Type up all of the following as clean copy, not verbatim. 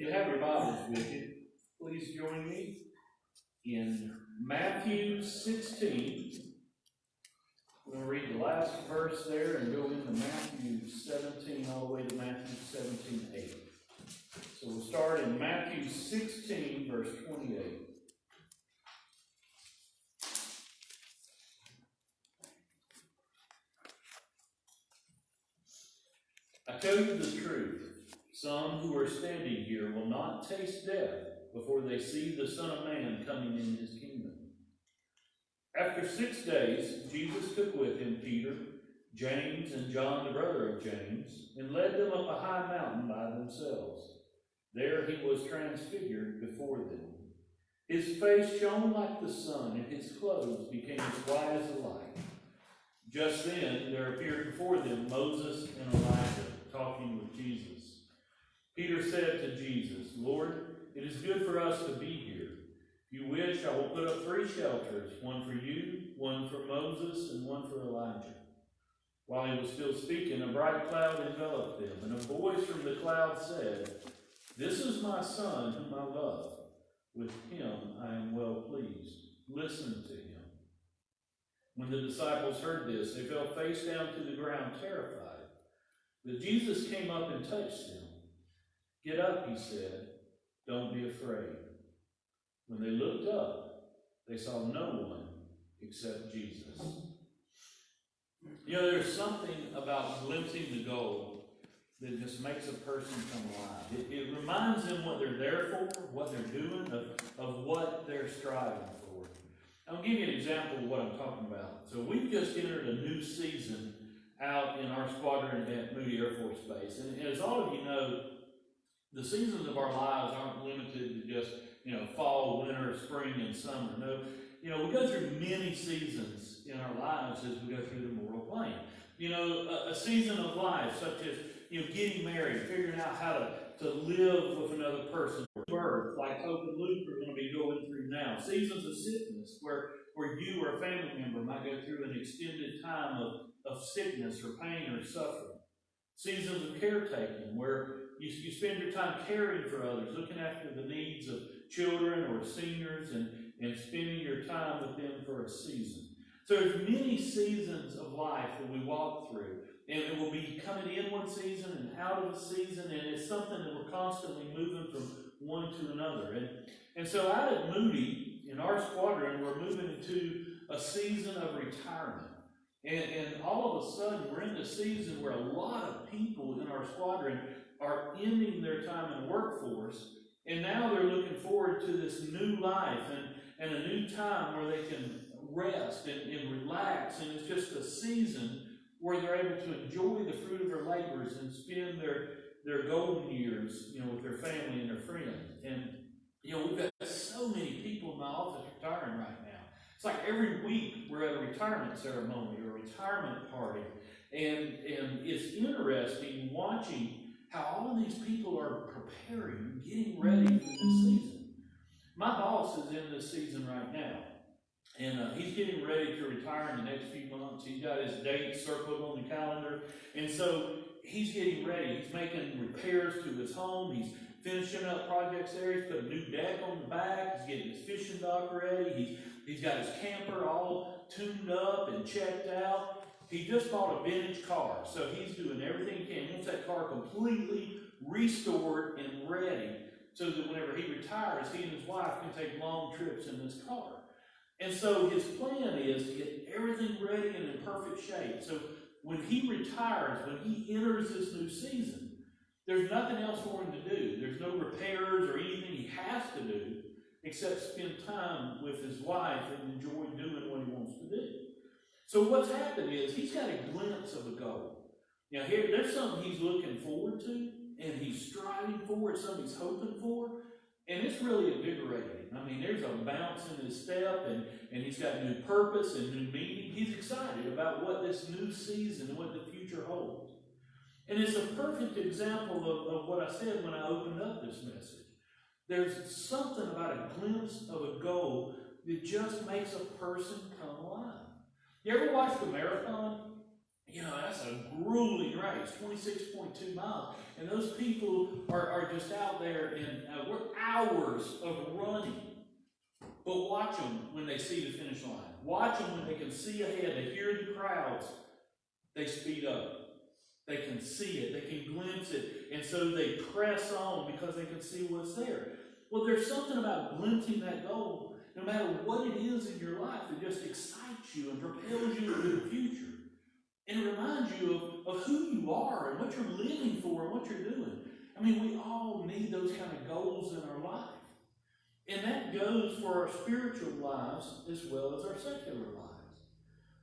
you have your Bibles with you, please join me in Matthew 16. We're going to read the last verse there and go into Matthew 17 all the way to Matthew 17:8. So we'll start in Matthew 16, verse 28. I tell you the truth, some who are standing here will not taste death before they see the Son of Man coming in his kingdom. After 6 days, Jesus took with him Peter, James, and John, the brother of James, and led them up a high mountain by themselves. There he was transfigured before them. His face shone like the sun, and his clothes became as white as the light. Just then there appeared before them Moses and Elijah, talking with Jesus. Peter said to Jesus, "Lord, it is good for us to be here. If you wish, I will put up 3 shelters, one for you, one for Moses, and one for Elijah." While he was still speaking, a bright cloud enveloped them, and a voice from the cloud said, "This is my Son, whom I love. With him I am well pleased. Listen to him." When the disciples heard this, they fell face down to the ground, terrified. But Jesus came up and touched them. "Get up," he said. "Don't be afraid." When they looked up, they saw no one except Jesus. You know, there's something about glimpsing the goal that just makes a person come alive. It reminds them what they're there for, what they're doing, of what they're striving for. I'll give you an example of what I'm talking about. So we've just entered a new season out in our squadron at Moody Air Force Base. And as all of you know, the seasons of our lives aren't limited to just, fall, winter, spring, and summer. No, we go through many seasons in our lives as we go through the mortal plane. A season of life such as, getting married, figuring out how to live with another person. Birth, like Hope and Luke are going to be going through now. Seasons of sickness, where you or a family member might go through an extended time of sickness or pain or suffering. Seasons of caretaking, where you spend your time caring for others, looking after the needs of children or seniors, and spending your time with them for a season. So there's many seasons of life that we walk through. And it will be coming in one season and out of a season, and it's something that we're constantly moving from one to another. And so out at Moody, in our squadron, we're moving into a season of retirement. And all of a sudden, we're in the season where a lot of people in our squadron are ending their time in the workforce, and now they're looking forward to this new life and a new time where they can rest and relax, and it's just a season where they're able to enjoy the fruit of their labors and spend their golden years, with their family and their friends. And, we've got so many people in my office retiring right now. It's like every week we're at a retirement ceremony or a retirement party. And it's interesting watching how all of these people are preparing, getting ready for this season. My boss is in this season right now. And he's getting ready to retire in the next few months. He's got his date circled on the calendar. And so he's getting ready. He's making repairs to his home. He's finishing up projects there. He's put a new deck on the back. He's getting his fishing dock ready. He's got his camper all tuned up and checked out. He just bought a vintage car. So he's doing everything he can. He wants that car completely restored and ready so that whenever he retires, he and his wife can take long trips in this car. And so his plan is to get everything ready and in perfect shape. So when he retires, when he enters this new season, there's nothing else for him to do. There's no repairs or anything he has to do except spend time with his wife and enjoy doing what he wants to do. So what's happened is he's got a glimpse of a goal. Now here, there's something he's looking forward to, and he's striving for, it's something he's hoping for. And it's really invigorating. I mean, there's a bounce in his step, and he's got new purpose and new meaning. He's excited about what this new season and what the future holds. And it's a perfect example of what I said when I opened up this message. There's something about a glimpse of a goal that just makes a person come alive. You ever watched a marathon? You know, that's a grueling race, 26.2 miles. And those people are just out there in hours of running. But watch them when they see the finish line. Watch them when they can see ahead. They hear the crowds. They speed up. They can see it. They can glimpse it. And so they press on because they can see what's there. Well, there's something about glimpsing that goal, no matter what it is in your life, that just excites you and propels you into the future. And it reminds you of who you are and what you're living for and what you're doing. I mean, we all need those kind of goals in our life. And that goes for our spiritual lives as well as our secular lives.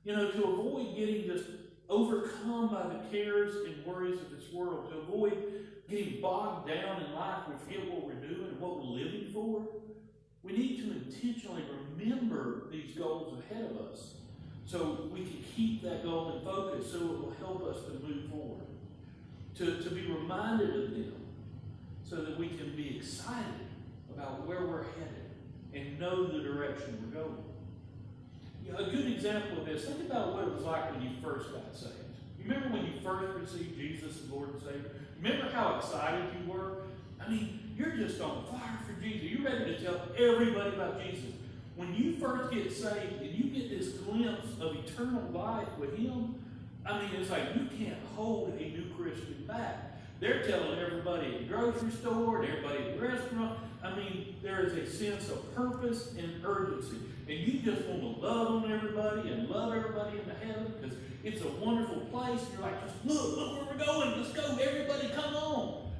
You know, to avoid getting just overcome by the cares and worries of this world, to avoid getting bogged down in life, we forget what we're doing and what we're living for, we need to intentionally remember these goals ahead of us so we can keep that goal in focus, so it will help us to move forward, to be reminded of them so that we can be excited about where we're headed and know the direction we're going. You know, a good example of this, think about what it was like when you first got saved. You remember when you first received Jesus as Lord and Savior? Remember how excited you were? I mean, you're just on fire for Jesus. You're ready to tell everybody about Jesus. When you first get saved and you get this glimpse of eternal life with Him, I mean, it's like you can't hold a new Christian back. They're telling everybody at the grocery store and everybody at the restaurant. I mean, there is a sense of purpose and urgency. And you just want to love on everybody and love everybody into heaven because it's a wonderful place. And you're like, just look where we're going. Let's go. Everybody come on.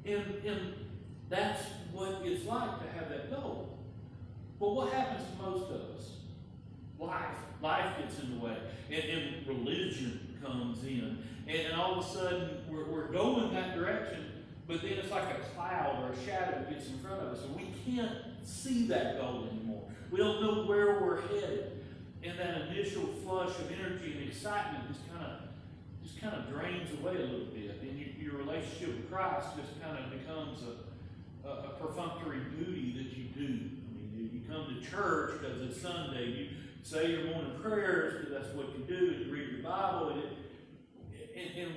And that's what it's like to have that goal. But what happens to most of us? Life gets in the way. And religion comes in. And all of a sudden, we're going that direction, but then it's like a cloud or a shadow gets in front of us, and we can't see that goal anymore. We don't know where we're headed. And that initial flush of energy and excitement just kind of drains away a little bit. And your relationship with Christ just kind of becomes a perfunctory duty that you do. I mean, you come to church because it's Sunday. You say your morning prayers because that's what you do. You read your Bible, and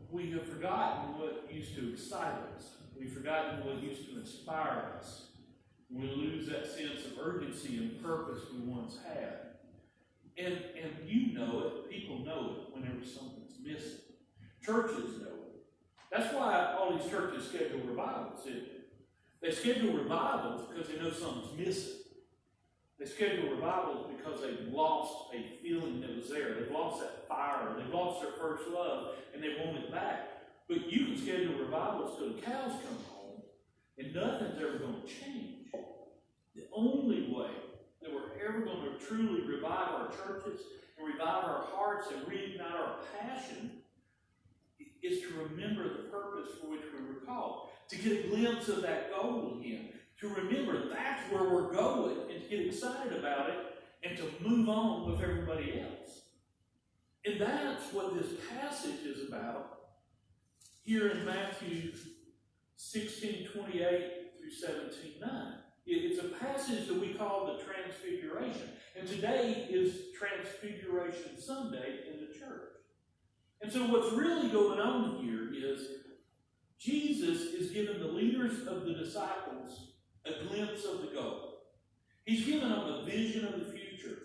we have forgotten what used to excite us. We've forgotten what used to inspire us. We lose that sense of urgency and purpose we once had. And you know it, people know it whenever something's missing. Churches know it. That's why all these churches schedule revivals. They schedule revivals because they know something's missing. They schedule revivals because they've lost a feeling that was there. They've lost that fire. They've lost their first love, and they want it back. But you can schedule revivals till the cows come home, and nothing's ever going to change. The only way that we're ever going to truly revive our churches and revive our hearts and reignite our passion is to remember the purpose for which we were called, to get a glimpse of that goal again, to remember that's where we're going and to get excited about it and to move on with everybody else. And that's what this passage is about here in Matthew 16:28 through 17:9. It's a passage that we call the Transfiguration. And today is Transfiguration Sunday in the church. And so what's really going on here is Jesus is giving the leaders of the disciples a glimpse of the goal. He's given them a vision of the future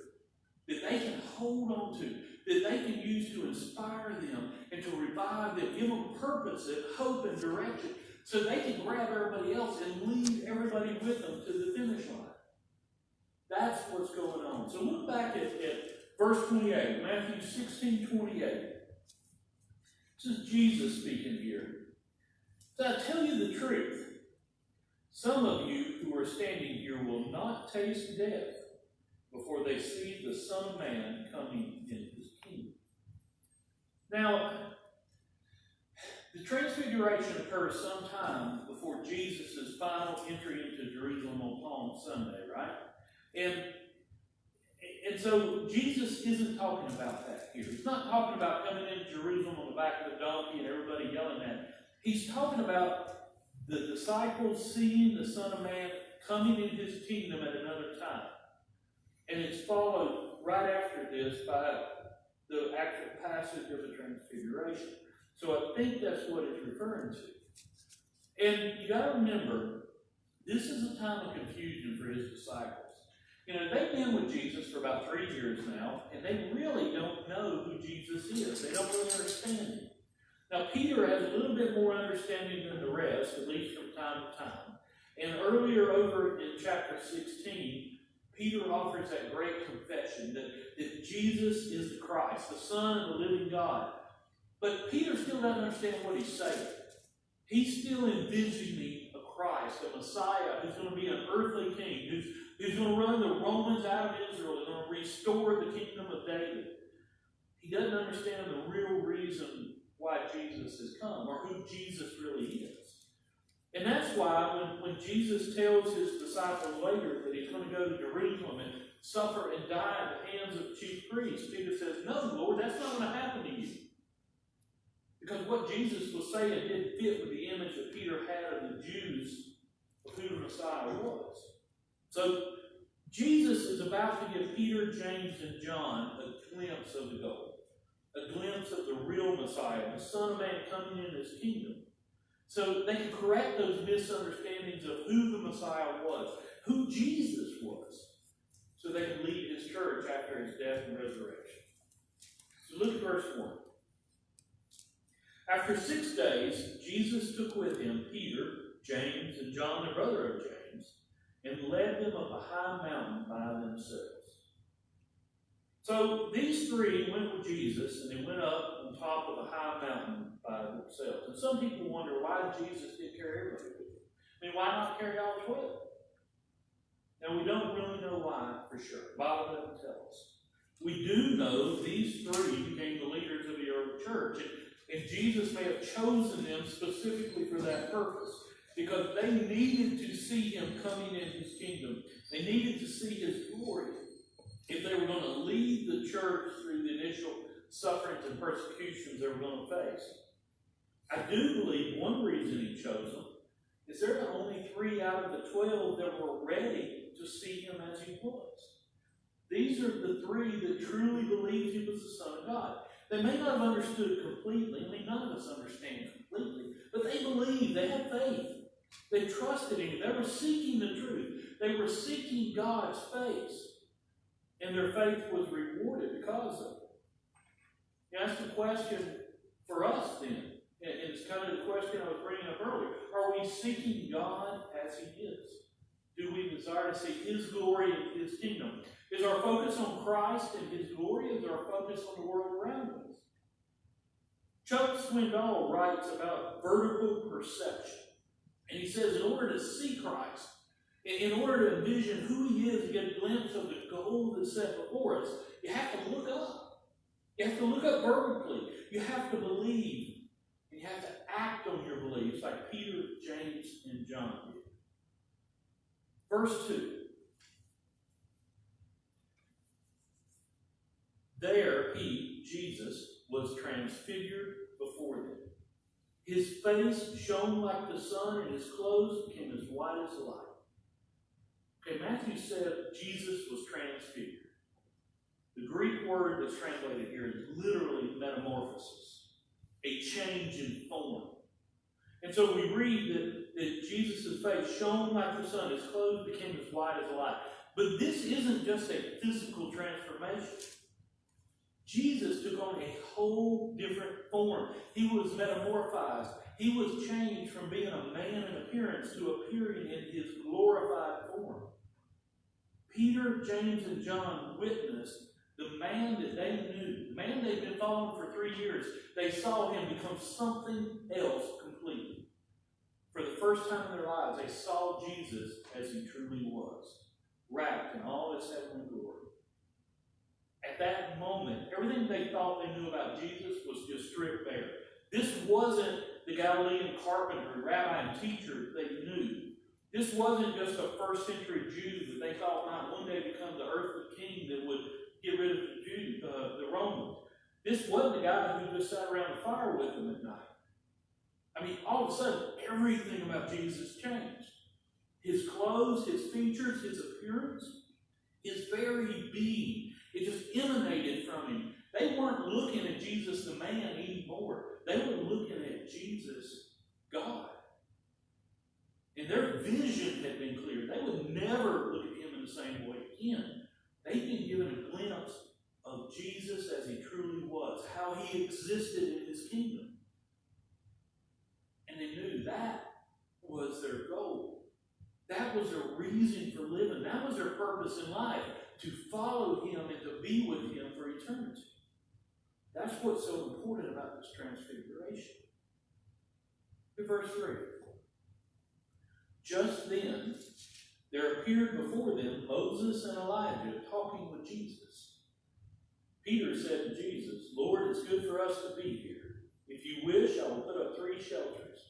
that they can hold on to, that they can use to inspire them and to revive them, give them purpose and hope and direction, so they can grab everybody else and lead everybody with them to the finish line. That's what's going on. So look back at verse 28, Matthew 16:28. This is Jesus speaking here. So I tell you the truth. Some of you who are standing here will not taste death before they see the Son of Man coming in His kingdom. Now, the Transfiguration occurs sometime before Jesus' final entry into Jerusalem on Palm Sunday, right? And so Jesus isn't talking about that here. He's not talking about coming into Jerusalem on the back of a donkey and everybody yelling at him. He's talking about the disciples seeing the Son of Man coming in His kingdom at another time. And it's followed right after this by the actual passage of the Transfiguration. So I think that's what it's referring to. And you got to remember, this is a time of confusion for his disciples. You know, they've been with Jesus for about 3 years now, and they really don't know who Jesus is. They don't really understand him. Now, Peter has a little bit more understanding than the rest, at least from time to time. And earlier over in chapter 16, Peter offers that great confession that Jesus is the Christ, the Son of the living God. But Peter still doesn't understand what he's saying. He's still envisioning a Christ, a Messiah, who's going to be an earthly king, who's going to run the Romans out of Israel and going to restore the kingdom of David. He doesn't understand the real reason why Jesus has come, or who Jesus really is. And that's why when Jesus tells his disciples later that he's going to go to Jerusalem and suffer and die at the hands of chief priests, Peter says, "No, Lord, that's not going to happen to you." Because what Jesus was saying didn't fit with the image that Peter had of the Jews of who the Messiah was. So Jesus is about to give Peter, James, and John a glimpse of the goal, a glimpse of the real Messiah, the Son of Man coming in his kingdom. So they can correct those misunderstandings of who the Messiah was, who Jesus was, so they can lead his church after his death and resurrection. So look at verse 1. After 6 days, Jesus took with him Peter, James, and John, the brother of James, and led them up a high mountain by themselves. So these three went with Jesus, and they went up on top of a high mountain by themselves. And some people wonder why Jesus didn't carry everybody with him. I mean, why not carry all 12? Now, we don't really know why for sure. The Bible doesn't tell us. We do know these three became the leaders of the early church. And Jesus may have chosen them specifically for that purpose, because they needed to see him coming in his kingdom. They needed to see his glory if they were going to lead the church through the initial sufferings and persecutions they were going to face. I do believe one reason he chose them is there are only 3 out of the 12 that were ready to see him as he was. These are the 3 that truly believed he was the Son of God. They may not have understood it completely. I mean, none of us understand it completely. But they believed. They had faith. They trusted him. They were seeking the truth. They were seeking God's face. And their faith was rewarded because of it. Now, that's the question for us then. And it's kind of the question I was bringing up earlier. Are we seeking God as he is? Do we desire to see his glory and his kingdom? Is our focus on Christ and his glory? Is our focus on the world around us? Chuck Swindoll writes about vertical perception. And he says in order to see Christ, in order to envision who he is, to get a glimpse of the goal that's set before us, you have to look up. You have to look up vertically. You have to believe. And you have to act on your beliefs like Peter, James, and John did. Verse 2. There he, Jesus, was transfigured before them. His face shone like the sun, and his clothes became as white as the light. Okay, Matthew said Jesus was transfigured. The Greek word that's translated here is literally metamorphosis, a change in form. And so we read that Jesus' face shone like the sun, his clothes became as white as the light. But this isn't just a physical transformation. Jesus took on a whole different form. He was metamorphized. He was changed from being a man in appearance to appearing in his glorified form. Peter, James, and John witnessed the man that they knew, the man they'd been following for 3 years. They saw him become something else completely. For the first time in their lives, they saw Jesus as he truly was, wrapped in all his heavenly glory. At that moment, everything they thought they knew about Jesus was just stripped bare. This wasn't the Galilean carpenter, rabbi, and teacher they knew. This wasn't just a first century Jew that they thought might one day become the earthly king that would get rid of the Romans. This wasn't the guy who just sat around the fire with them at night. I mean, all of a sudden, everything about Jesus changed. His clothes, his features, his appearance, his very being. It just emanated from him They weren't looking at Jesus the man anymore. They were looking at Jesus, God. And their vision had been clear. They would never look at him in the same way again. They'd been given a glimpse of Jesus as he truly was, how he existed in his kingdom. And they knew that was their goal. That was their reason for living. That was their purpose in life, to follow him and to be with him for eternity. That's what's so important about this transfiguration. In verse 3. Just then, there appeared before them Moses and Elijah talking with Jesus. Peter said to Jesus, Lord, it's good for us to be here. If you wish, I will put up 3 shelters.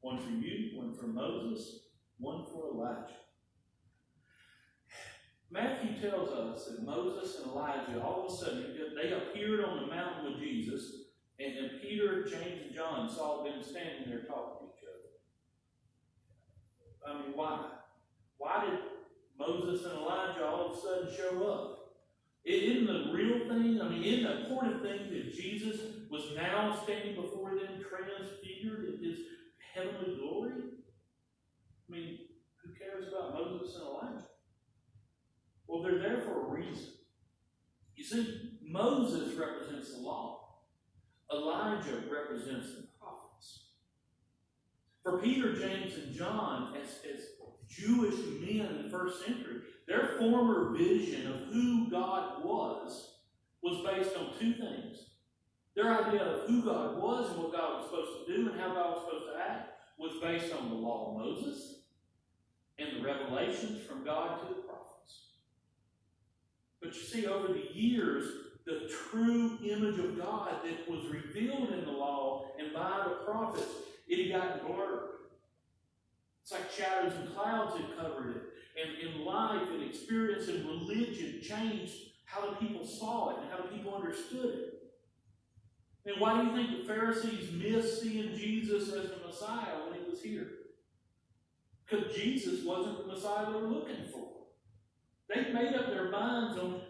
One for you, one for Moses, one for Elijah. Matthew tells us that Moses and Elijah, all of a sudden, they appeared on the mountain with Jesus, and Peter, James, and John saw them standing there talking to each other. I mean, why? Why did Moses and Elijah all of a sudden show up? Isn't the real thing, isn't the important thing that Jesus was now standing before them transfigured in his heavenly glory? Who cares about Moses and Elijah? Well, they're there for a reason. You see, Moses represents the law. Elijah represents the prophets. For Peter, James, and John, as Jewish men in the first century, their former vision of who God was based on 2 things. Their idea of who God was and what God was supposed to do and how God was supposed to act was based on the law of Moses and the revelations from God to the prophets. But you see, over the years, the true image of God that was revealed in the law and by the prophets, it had gotten blurred. It's like shadows and clouds had covered it. And in life and experience and religion changed how the people saw it and how the people understood it. And why do you think the Pharisees missed seeing Jesus as the Messiah when he was here? Because Jesus wasn't the Messiah they were looking for. They made up their minds on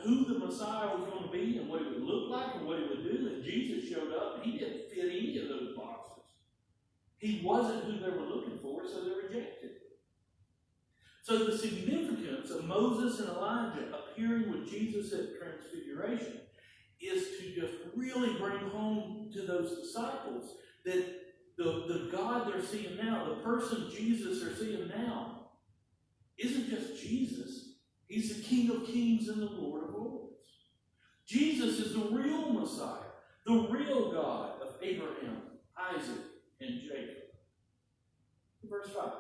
who the Messiah was going to be and what he would look like and what he would do. And Jesus showed up and he didn't fit any of those boxes. He wasn't who they were looking for, so they rejected him. So the significance of Moses and Elijah appearing with Jesus at Transfiguration is to just really bring home to those disciples that the God they're seeing now, the person Jesus they're seeing now, isn't just Jesus. He's the King of Kings and the Lord of Lords. Jesus is the real Messiah, the real God of Abraham, Isaac, and Jacob. Verse 5.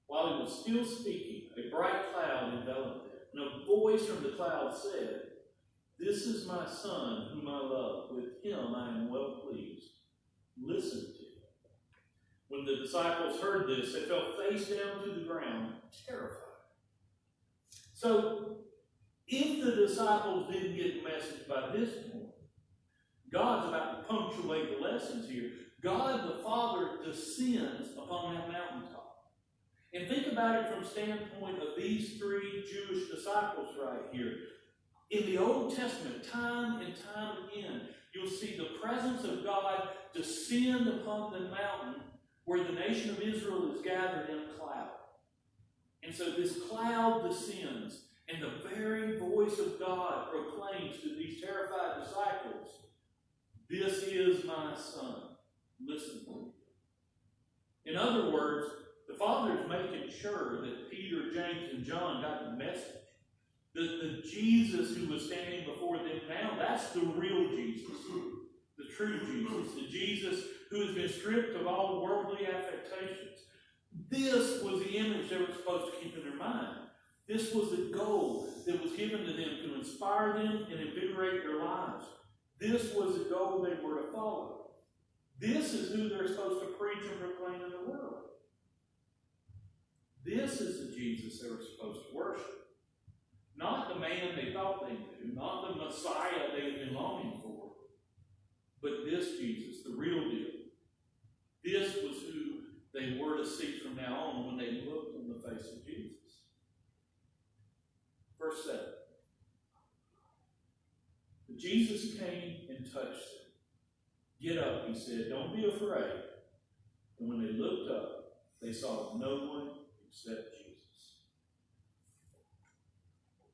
While he was still speaking, a bright cloud enveloped them, and a voice from the cloud said, This is my Son, whom I love. With him I am well pleased. Listen to him. When the disciples heard this, they fell face down to the ground, terrified. So, if the disciples didn't get the message by this point, God's about to punctuate the lessons here. God the Father descends upon that mountaintop. And think about it from the standpoint of these 3 Jewish disciples right here. In the Old Testament, time and time again, you'll see the presence of God descend upon the mountain where the nation of Israel is gathered in a cloud. And so this cloud descends, and the very voice of God proclaims to these terrified disciples, This is my Son. Listen to him. In other words, the Father is making sure that Peter, James, and John got the message. The Jesus who was standing before them now, that's the real Jesus. The true Jesus. The Jesus who has been stripped of all worldly affectations. This was the image they were supposed to keep in their mind. This was the goal that was given to them to inspire them and invigorate their lives. This was the goal they were to follow. This is who they're supposed to preach and proclaim in the world. This is the Jesus they were supposed to worship. Not the man they thought they knew, not the Messiah they had been longing for, but this Jesus, the real deal. This was who they were to see from now on when they looked on the face of Jesus. Verse 7. Jesus came and touched them. Get up, he said. Don't be afraid. And when they looked up, they saw no one except Jesus.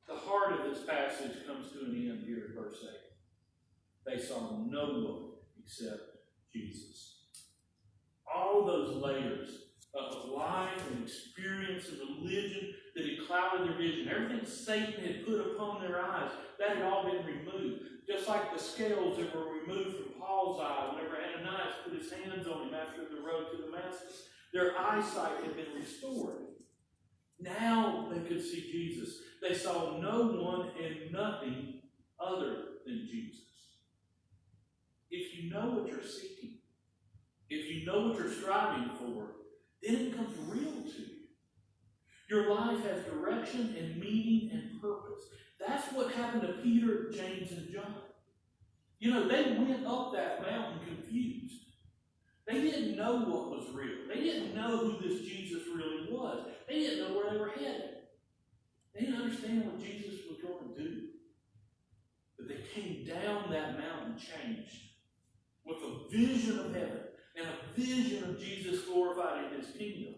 The heart of this passage comes to an end here in verse 8. They saw no one except Jesus. All those layers of life and experience and religion that had clouded their vision, everything Satan had put upon their eyes, that had all been removed. Just like the scales that were removed from Paul's eye whenever Ananias put his hands on him after the road to Damascus. Their eyesight had been restored. Now they could see Jesus. They saw no one and nothing other than Jesus. If you know what you're seeking, if you know what you're striving for, then it becomes real to you. Your life has direction and meaning and purpose. That's what happened to Peter, James, and John. You know, they went up that mountain confused. They didn't know what was real. They didn't know who this Jesus really was. They didn't know where they were headed. They didn't understand what Jesus was going to do. But they came down that mountain changed with a vision of heaven and a vision of Jesus glorified in his kingdom.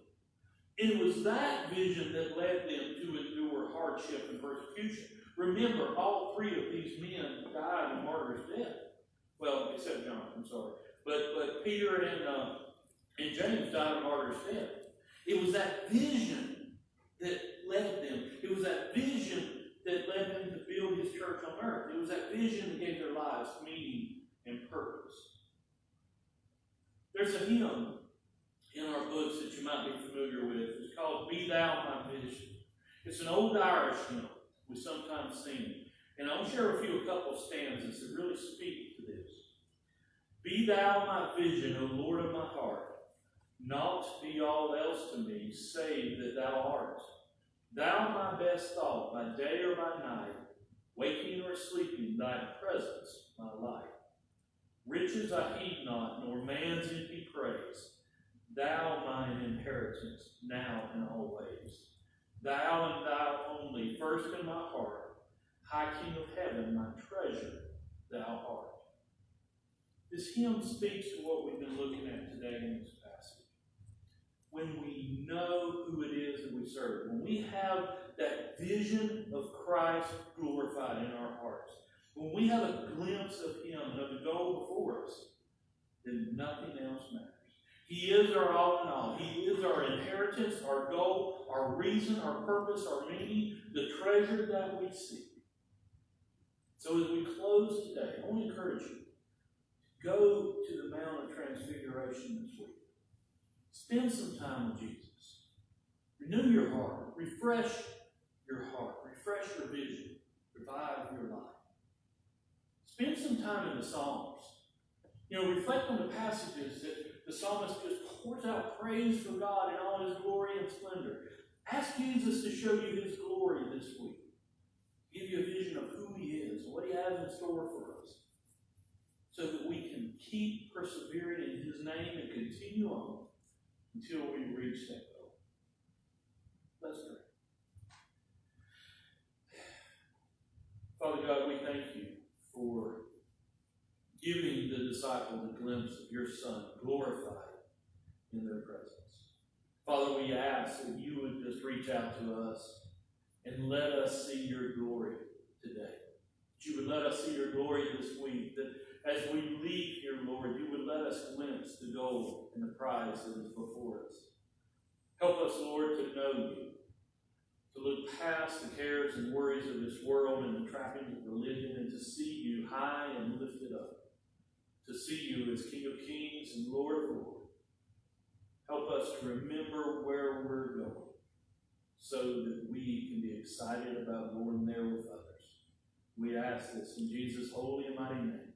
It was that vision that led them to endure hardship and persecution. Remember, all three of these men died a martyr's death. Well, except John, I'm sorry. But Peter and James died a martyr's death. It was that vision that led them. It was that vision that led them to build his church on earth. It was that vision that gave their lives meaning and purpose. There's a hymn in our books that you might be familiar with. It's called Be Thou My Vision. It's an old Irish hymn we sometimes sing. And I'll share a couple of stanzas that really speak to this. Be thou my vision, O Lord of my heart. Naught be all else to me, save that thou art. Thou my best thought, by day or by night, waking or sleeping, thy presence my light. Riches I heed not, nor man's empty praise. Thou mine inheritance, now and always. Thou and thou only, first in my heart, high King of heaven, my treasure, thou art. This hymn speaks to what we've been looking at today in this passage. When we know who it is that we serve, when we have that vision of Christ glorified in our hearts, when we have a glimpse of him and of the goal before us, then nothing else matters. He is our all in all. He is our inheritance, our goal, our reason, our purpose, our meaning, the treasure that we seek. So as we close today, I want to encourage you, go to the Mount of Transfiguration this week. Spend some time with Jesus. Renew your heart. Refresh your heart. Refresh your vision. Revive your life. Spend some time in the Psalms. You know, reflect on the passages that the psalmist just pours out praise for God in all his glory and splendor. Ask Jesus to show you his glory this week. Give you a vision of who he is, what he has in store for us, so that we can keep persevering in his name and continue on until we reach that goal. Let's pray. Father God, we thank you for giving the disciples a glimpse of your Son glorified in their presence. Father, we ask that you would just reach out to us and let us see your glory today. That you would let us see your glory this week. That as we leave here, Lord, you would let us glimpse the goal and the prize that is before us. Help us, Lord, to know you, to look past the cares and worries of this world and the trappings of religion, and to see you high and lifted up, to see you as King of Kings and Lord of Lords. Help us to remember where we're going so that we can be excited about going there with others. We ask this in Jesus' holy and mighty name.